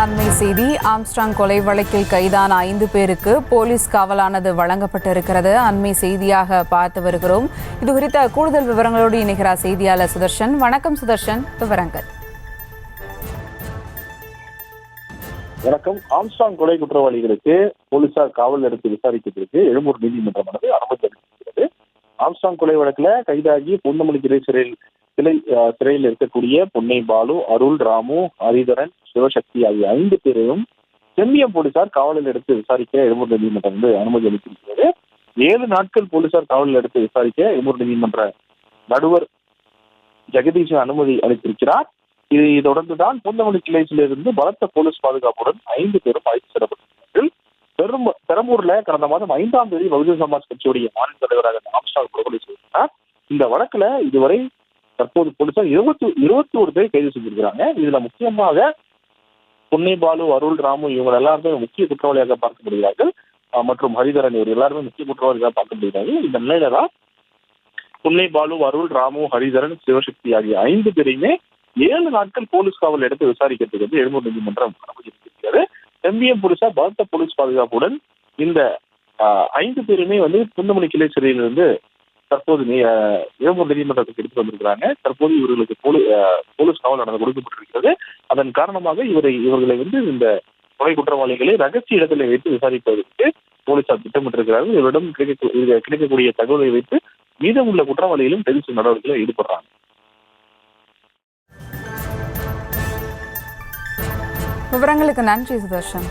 அண்மை செய்தி. ஆம்ஸ்ட்ராங் கொலை வழக்கில் கைதான 5 பேருக்கு போலீஸ் காவலானது வழங்கப்பட்டிருக்கிறது. அண்மை செய்தியாக பார்த்து வருகிறோம். இது குறித்த கூடுதல் விவரங்களோடு இணைகிறார் செய்தியாளர் சுதர்ஷன். வணக்கம் சுதர்ஷன், விவரங்கள். வணக்கம். ஆம்ஸ்ட்ராங் கொலை குற்றவாளிகளுக்கு போலீசார் காவல் எடுத்து விசாரிக்கிறதுக்கு எழும்பூர் நீதிமன்றமானது அனுமதி அளித்திருக்கிறது. ஆம்ஸ்ட்ராங் கொலை வழக்குல கைதாகி பூந்தமல்லி சிறையில் இருக்கக்கூடிய பொன்னை பாலு, அருள், ராமு, ஹரிதரன், சிவசக்தி ஆகிய 5 பேரையும் செம்பியம் போலீசார் காவலில் எடுத்து விசாரிக்க எழும்பூர் நீதிமன்றம் அனுமதி அளித்திருக்கிறது. 7 நாட்கள் போலீசார் காவலில் எடுத்து விசாரிக்க எழும்பூர் நீதிமன்ற நடுவர் ஜெகதீஷன் அனுமதி அளித்திருக்கிறார். இதை தொடர்ந்துதான் பூந்தமல்லி கிளையிலிருந்து பலத்த போலீஸ் பாதுகாப்புடன் 5 பேரும் அழைத்து செல்லப்பட்டிருக்கிறார்கள். பெரம்பூர்ல கடந்த மாதம் 5ஆம் தேதி பகுஜன் சமாஜ் கட்சியுடைய மாநில தலைவராக ஆம்ஸ்ட்ராங் படுகொலை செய்திருக்கிறார். இந்த வழக்குல இதுவரை தற்போது போலீசார் 21 பேர் கைது செஞ்சிருக்கிறாங்க. இதுல முக்கியமாக பொன்னை பாலு, அருள், ராமு இவங்க எல்லாருமே முக்கிய குற்றவாளியாக பார்க்கப்படுகிறார்கள். மற்றும் ஹரிதரன் இவர் எல்லாருமே முக்கிய குற்றவாளியாக பார்க்கப்படுகிறார்கள். இந்த நிலையில தான் பொன்னை பாலு, அருள், ராமு, ஹரிதரன், சிவசக்தி ஆகிய 5 பேரையுமே 7 நாட்கள் போலீஸ் காவல் எடுத்து விசாரிக்கிறதுக்கு எழும்பூர் நீதிமன்றம் அனுமதி அளித்திருக்கிறது. செம்பியம் போலீசார் பலத்த போலீஸ் பாதுகாப்புடன் இந்த 5 பேருமே பூந்தமல்லி கிளை சிறையிலிருந்து தற்போது எழும்பூர் நீதிமன்றத்துக்கு எடுத்து வந்திருக்கிறாங்க. தற்போது இவர்களுக்கு போலீஸ் காவல் நடந்து கொடுக்கப்பட்டிருக்கிறது. அதன் காரணமாக இவர்களை இந்த கொலை குற்றவாளிகளை ரகசிய இடத்துல வைத்து விசாரிப்பதற்கு போலீசார் திட்டமிட்டிருக்கிறார்கள். இவரிடம் கிடைக்கக்கூடிய தகவலை வைத்து மீதமுள்ள குற்றவாளிகளும் கைது செய்யும் நடவடிக்கையில் ஈடுபடுறாங்க. விவரங்களுக்கு நன்றி சுதர்ஷன்.